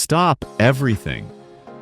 Stop everything.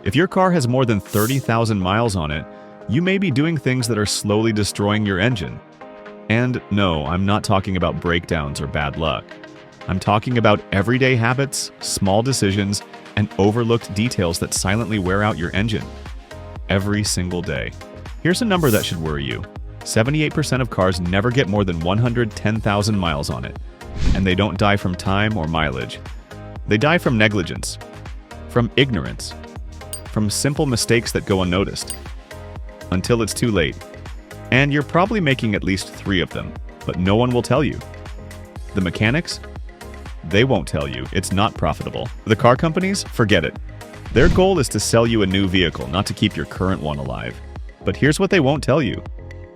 If your car has more than 30,000 miles on it, you may be doing things that are slowly destroying your engine. And no, I'm not talking about breakdowns or bad luck. I'm talking about everyday habits, small decisions, and overlooked details that silently wear out your engine. Every single day. Here's a number that should worry you. 78% of cars never get more than 110,000 miles on it. And they don't die from time or mileage. They die from negligence, from ignorance, from simple mistakes that go unnoticed. Until it's too late. And you're probably making at least 3 of them, but no one will tell you. The mechanics? They won't tell you. It's not profitable. The car companies? Forget it. Their goal is to sell you a new vehicle, not to keep your current one alive. But here's what they won't tell you.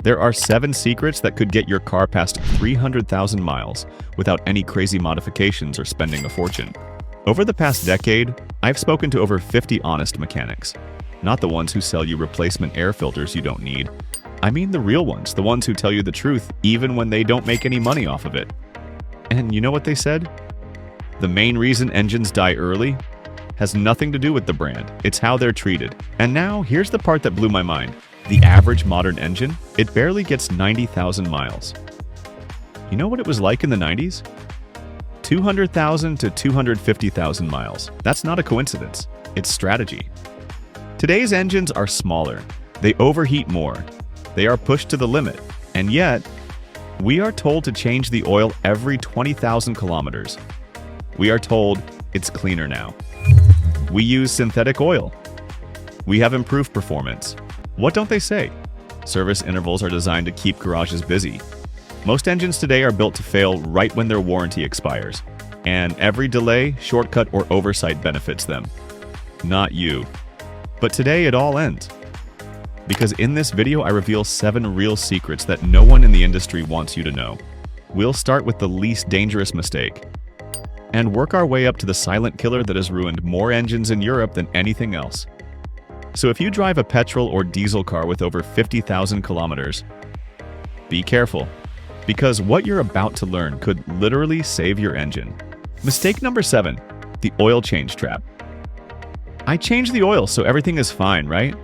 There are 7 secrets that could get your car past 300,000 miles without any crazy modifications or spending a fortune. Over the past decade, I've spoken to over 50 honest mechanics. Not the ones who sell you replacement air filters you don't need. I mean the real ones, the ones who tell you the truth even when they don't make any money off of it. And you know what they said? The main reason engines die early has nothing to do with the brand. It's how they're treated. And now, here's the part that blew my mind. The average modern engine, it barely gets 90,000 miles. You know what it was like in the 90s? 200,000 to 250,000 miles. That's not a coincidence. It's strategy. Today's engines are smaller. They overheat more. They are pushed to the limit. And yet, we are told to change the oil every 20,000 kilometers. We are told it's cleaner now. We use synthetic oil. We have improved performance. What don't they say? Service intervals are designed to keep garages busy. Most engines today are built to fail right when their warranty expires. And every delay, shortcut, or oversight benefits them. Not you. But today it all ends. Because in this video I reveal 7 real secrets that no one in the industry wants you to know. We'll start with the least dangerous mistake. And work our way up to the silent killer that has ruined more engines in Europe than anything else. So if you drive a petrol or diesel car with over 50,000 kilometers, be careful, because what you're about to learn could literally save your engine. Mistake number 7, the oil change trap. I changed the oil, so everything is fine, right?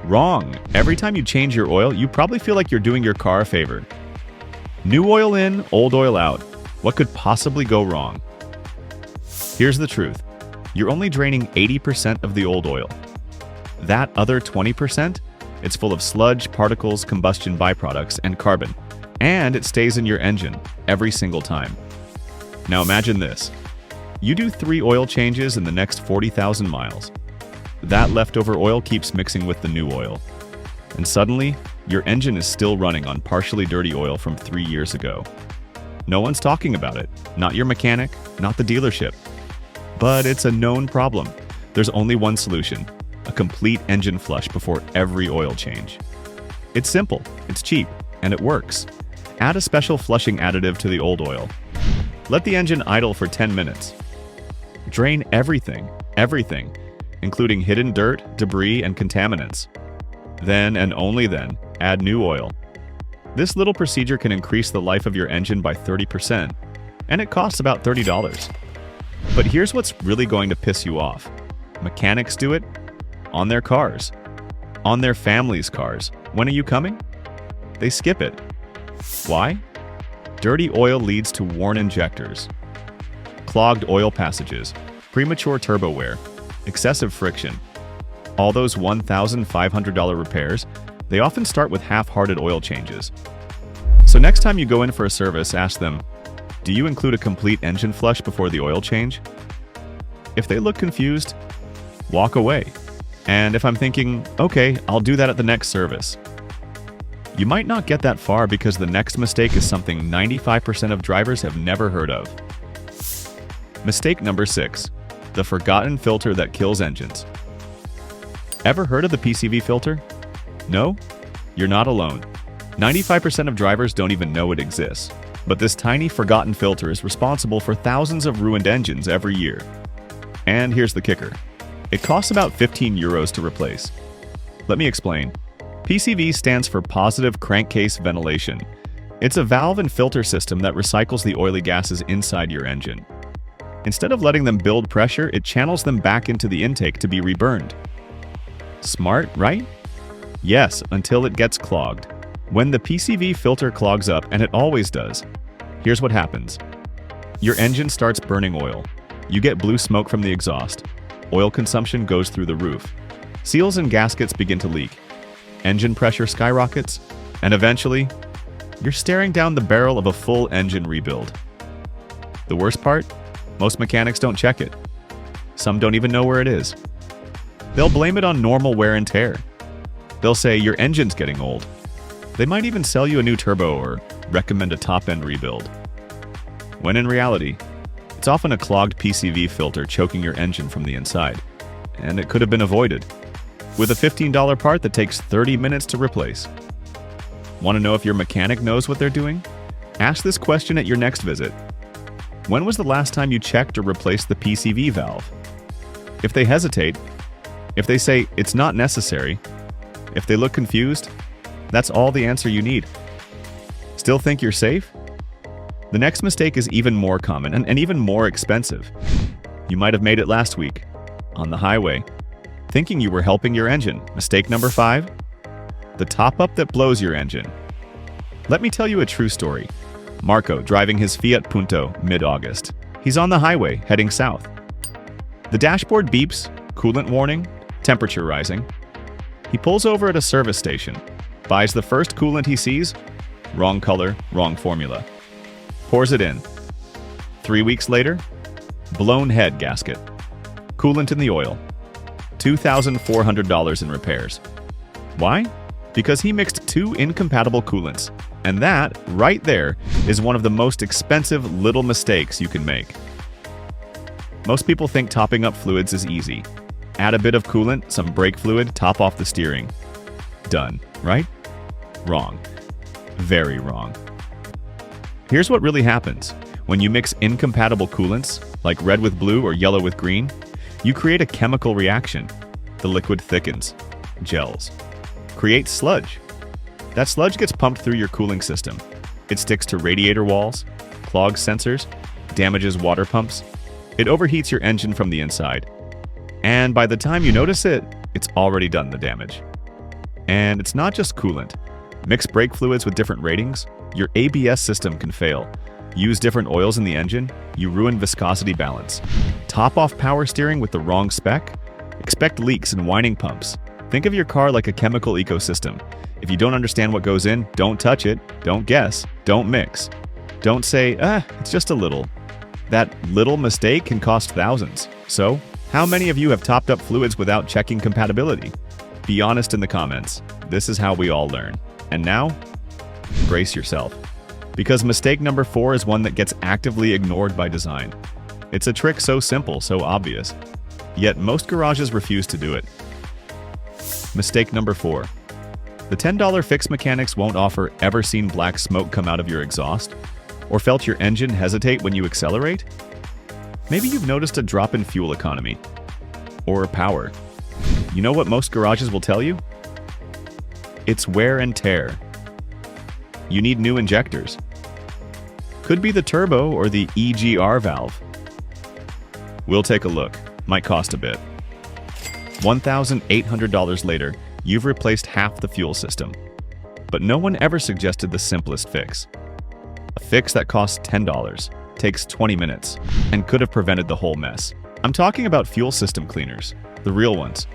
Wrong. Every time you change your oil, you probably feel like you're doing your car a favor. New oil in, old oil out. What could possibly go wrong? Here's the truth. You're only draining 80% of the old oil. That other 20%, it's full of sludge, particles, combustion byproducts, and carbon. And it stays in your engine every single time. Now imagine this. You do 3 oil changes in the next 40,000 miles. That leftover oil keeps mixing with the new oil. And suddenly, your engine is still running on partially dirty oil from 3 years ago. No one's talking about it. Not your mechanic, not the dealership. But it's a known problem. There's only one solution. A complete engine flush before every oil change. It's simple, it's cheap, and it works. Add a special flushing additive to the old oil. Let the engine idle for 10 minutes. Drain everything, including hidden dirt, debris, and contaminants. Then, and only then, add new oil. This little procedure can increase the life of your engine by 30%, and it costs about $30. But here's what's really going to piss you off. Mechanics do it on their cars, on their families' cars. When are you coming? They skip it. Why? Dirty oil leads to worn injectors, clogged oil passages, premature turbo wear, excessive friction. All those $1,500 repairs, they often start with half-hearted oil changes. So next time you go in for a service, ask them, do you include a complete engine flush before the oil change? If they look confused, walk away. And if I'm thinking, okay, I'll do that at the next service, you might not get that far because the next mistake is something 95% of drivers have never heard of. Mistake number 6, the forgotten filter that kills engines. Ever heard of the PCV filter? No? You're not alone. 95% of drivers don't even know it exists. But this tiny forgotten filter is responsible for thousands of ruined engines every year. And here's the kicker. It costs about 15 euros to replace. Let me explain. PCV stands for positive crankcase ventilation. It's a valve and filter system that recycles the oily gases inside your engine. Instead of letting them build pressure, it channels them back into the intake to be reburned. Smart, right? Yes, until it gets clogged. When the PCV filter clogs up, and it always does, here's what happens. Your engine starts burning oil. You get blue smoke from the exhaust. Oil consumption goes through the roof. Seals and gaskets begin to leak. Engine pressure skyrockets, and eventually, you're staring down the barrel of a full engine rebuild. The worst part? Most mechanics don't check it. Some don't even know where it is. They'll blame it on normal wear and tear. They'll say your engine's getting old. They might even sell you a new turbo or recommend a top-end rebuild. When in reality, it's often a clogged PCV filter choking your engine from the inside, and it could have been avoided with a $15 part that takes 30 minutes to replace. Want to know if your mechanic knows what they're doing? Ask this question at your next visit. When was the last time you checked or replaced the PCV valve? If they hesitate, if they say it's not necessary, if they look confused, that's all the answer you need. Still think you're safe? The next mistake is even more common and even more expensive. You might have made it last week, on the highway, thinking you were helping your engine. Mistake number 5, the top-up that blows your engine. Let me tell you a true story. Marco driving his Fiat Punto mid-August. He's on the highway, heading south. The dashboard beeps, coolant warning, temperature rising. He pulls over at a service station, buys the first coolant he sees, wrong color, wrong formula. Pours it in. 3 weeks later, blown head gasket. Coolant in the oil. $2,400 in repairs. Why? Because he mixed 2 incompatible coolants. And that, right there, is one of the most expensive little mistakes you can make. Most people think topping up fluids is easy. Add a bit of coolant, some brake fluid, top off the steering. Done, right? Wrong. Very wrong. Here's what really happens. When you mix incompatible coolants, like red with blue or yellow with green, you create a chemical reaction. The liquid thickens, gels, creates sludge. That sludge gets pumped through your cooling system. It sticks to radiator walls, clogs sensors, damages water pumps. It overheats your engine from the inside. And by the time you notice it, it's already done the damage. And it's not just coolant. Mix brake fluids with different ratings, your ABS system can fail. Use different oils in the engine, you ruin viscosity balance. Top off power steering with the wrong spec? Expect leaks and whining pumps. Think of your car like a chemical ecosystem. If you don't understand what goes in, don't touch it, don't guess, don't mix. Don't say, it's just a little. That little mistake can cost thousands. So, how many of you have topped up fluids without checking compatibility? Be honest in the comments. This is how we all learn. And now, brace yourself. Because mistake number 4 is one that gets actively ignored by design. It's a trick so simple, so obvious. Yet most garages refuse to do it. Mistake number 4. The $10 fix mechanics won't offer ever seen black smoke come out of your exhaust? Or felt your engine hesitate when you accelerate? Maybe you've noticed a drop in fuel economy. Or power. You know what most garages will tell you? It's wear and tear. You need new injectors. Could be the turbo or the EGR valve. We'll take a look. Might cost a bit. $1,800 later, you've replaced half the fuel system. But no one ever suggested the simplest fix. A fix that costs $10, takes 20 minutes, and could have prevented the whole mess. I'm talking about fuel system cleaners, the real ones,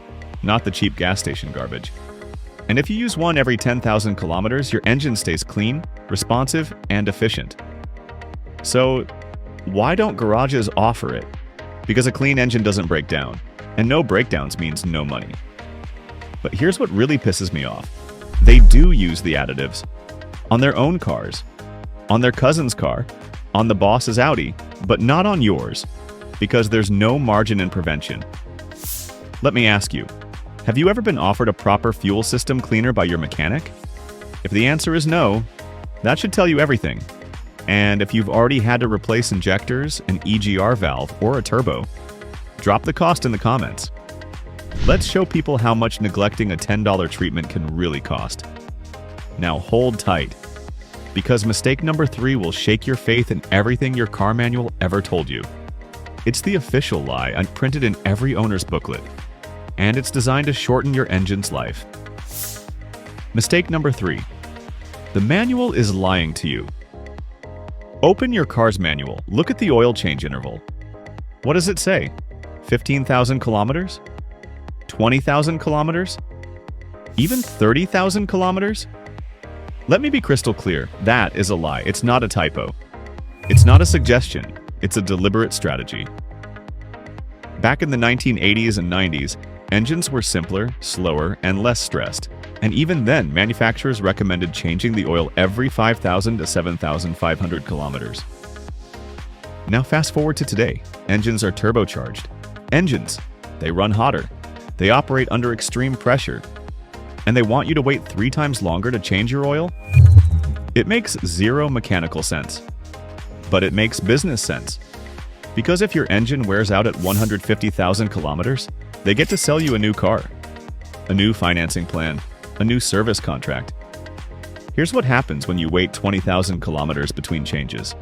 not the cheap gas station garbage. And if you use one every 10,000 kilometers, your engine stays clean, responsive, and efficient. So, why don't garages offer it? Because a clean engine doesn't break down, and no breakdowns means no money. But here's what really pisses me off. They do use the additives. On their own cars, on their cousin's car, on the boss's Audi, but not on yours, because there's no margin in prevention. Let me ask you, have you ever been offered a proper fuel system cleaner by your mechanic? If the answer is no, that should tell you everything. And if you've already had to replace injectors, an EGR valve, or a turbo, drop the cost in the comments. Let's show people how much neglecting a $10 treatment can really cost. Now hold tight, because mistake number 3 will shake your faith in everything your car manual ever told you. It's the official lie and printed in every owner's booklet, and it's designed to shorten your engine's life. Mistake number 3. The manual is lying to you. Open your car's manual. Look at the oil change interval. What does it say? 15,000 kilometers? 20,000 kilometers? Even 30,000 kilometers? Let me be crystal clear. That is a lie. It's not a typo. It's not a suggestion. It's a deliberate strategy. Back in the 1980s and 90s, engines were simpler, slower, and less stressed. And even then, manufacturers recommended changing the oil every 5,000 to 7,500 kilometers. Now fast forward to today. Engines are turbocharged. Engines, they run hotter. They operate under extreme pressure. And they want you to wait 3 times longer to change your oil? It makes zero mechanical sense. But it makes business sense. Because if your engine wears out at 150,000 kilometers, they get to sell you a new car, a new financing plan, a new service contract. Here's what happens when you wait 20,000 kilometers between changes.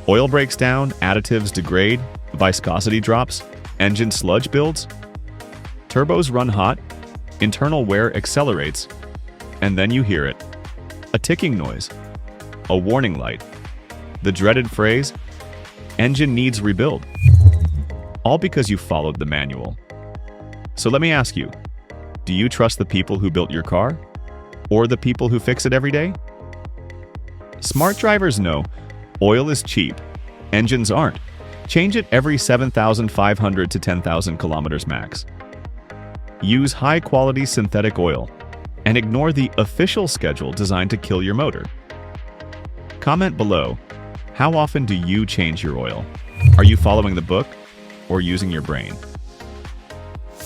Oil breaks down, additives degrade, viscosity drops, engine sludge builds, turbos run hot, internal wear accelerates, and then you hear it. A ticking noise, a warning light, the dreaded phrase, engine needs rebuild. All because you followed the manual. So let me ask you, do you trust the people who built your car? Or the people who fix it every day? Smart drivers know oil is cheap. Engines aren't. Change it every 7,500 to 10,000 kilometers max. Use high-quality synthetic oil and ignore the official schedule designed to kill your motor. Comment below, how often do you change your oil? Are you following the book or using your brain?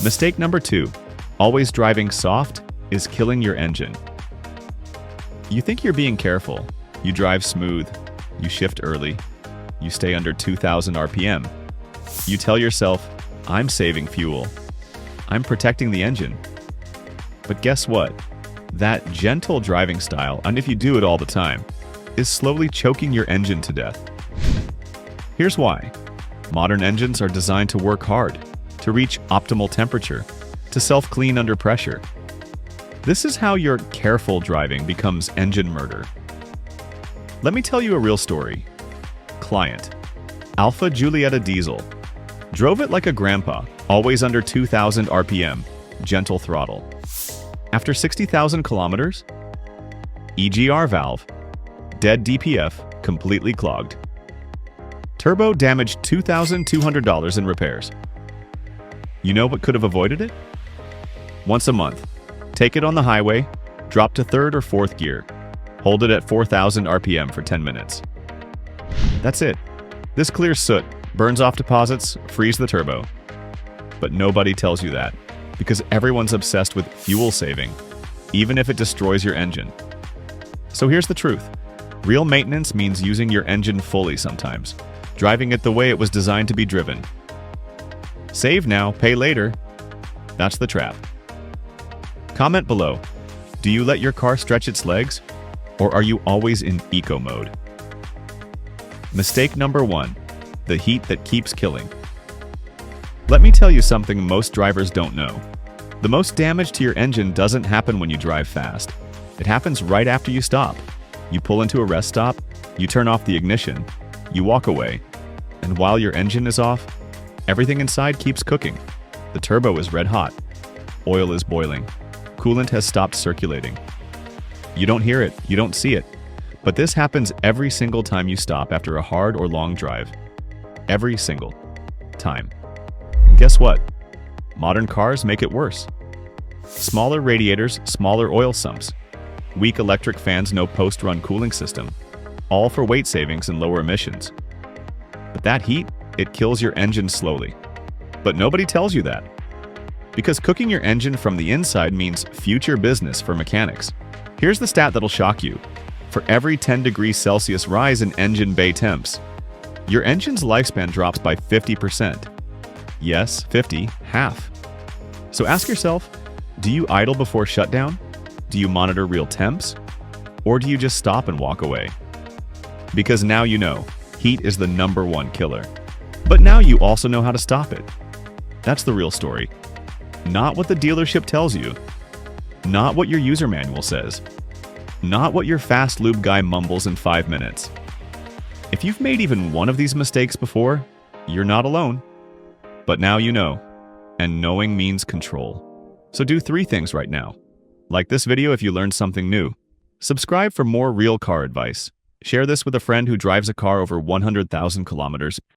Mistake number 2. Always driving soft is killing your engine. You think you're being careful. You drive smooth. You shift early. You stay under 2,000 RPM. You tell yourself, I'm saving fuel. I'm protecting the engine. But guess what? That gentle driving style, and if you do it all the time, is slowly choking your engine to death. Here's why. Modern engines are designed to work hard, to reach optimal temperature, to self-clean under pressure. This is how your careful driving becomes engine murder. Let me tell you a real story. Client, Alpha Giulietta Diesel. Drove it like a grandpa, always under 2,000 RPM, gentle throttle. After 60,000 kilometers, EGR valve, dead DPF, completely clogged. Turbo damaged $2,200 in repairs. You know what could have avoided it? Once a month, take it on the highway, drop to 3rd or 4th gear, hold it at 4,000 RPM for 10 minutes. That's it. This clears soot, burns off deposits, frees the turbo. But nobody tells you that, because everyone's obsessed with fuel saving, even if it destroys your engine. So here's the truth. Real maintenance means using your engine fully sometimes, driving it the way it was designed to be driven. Save now, pay later. That's the trap. Comment below, do you let your car stretch its legs, or are you always in eco mode? Mistake number 1, the heat that keeps killing. Let me tell you something most drivers don't know. The most damage to your engine doesn't happen when you drive fast. It happens right after you stop. You pull into a rest stop, you turn off the ignition, you walk away, and while your engine is off, everything inside keeps cooking. The turbo is red hot. Oil is boiling. Coolant has stopped circulating. You don't hear it, you don't see it, but this happens every single time you stop after a hard or long drive. Every single time. And guess what? Modern cars make it worse. Smaller radiators, smaller oil sumps. Weak electric fans, no post-run cooling system. All for weight savings and lower emissions. But that heat, it kills your engine slowly. But nobody tells you that. Because cooking your engine from the inside means future business for mechanics. Here's the stat that'll shock you. For every 10 degrees Celsius rise in engine bay temps, your engine's lifespan drops by 50%. Yes, 50, half. So ask yourself, do you idle before shutdown? Do you monitor real temps? Or do you just stop and walk away? Because now you know, heat is the #1 killer. But now you also know how to stop it. That's the real story. Not what the dealership tells you. Not what your user manual says. Not what your fast lube guy mumbles in 5 minutes. If you've made even one of these mistakes before, you're not alone. But now you know, and knowing means control. So do 3 things right now. Like this video if you learned something new. Subscribe for more real car advice. Share this with a friend who drives a car over 100,000 kilometers.